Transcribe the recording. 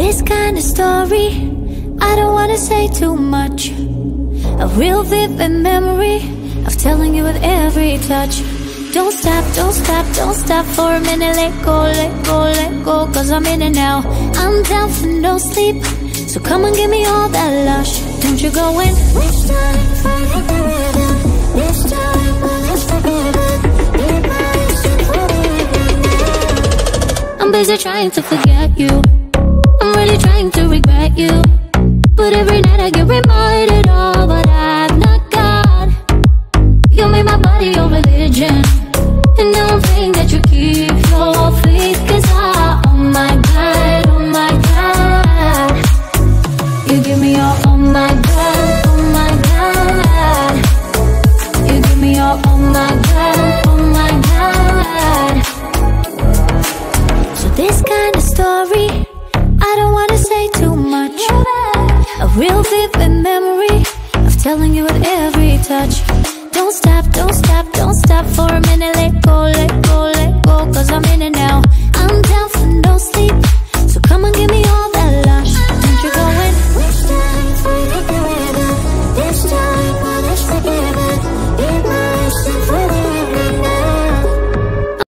this kind of story, I don't wanna say too much. A real vivid memory of telling you with every touch. Don't stop, don't stop, don't stop for a minute. Let go, let go, let go, cause I'm in it now. I'm down for no sleep, so come and give me all that lush. Don't you go in. This time, if I hit the rhythm, this time, let's forget it. I'm busy trying to forget you, I'm really trying to regret you, but every night I get reminded of what I've not got. You made my body your religion, and now I'm praying that you keep your faith. Cause oh my God, oh my God, you give me your oh my God, oh my God, you give me your oh my God, oh my God. So this kind of story, I don't wanna say too much. A real vivid memory of telling you with every touch. Don't stop, don't stop, don't stop for a minute. Let go, let go, let go, cause I'm in it now.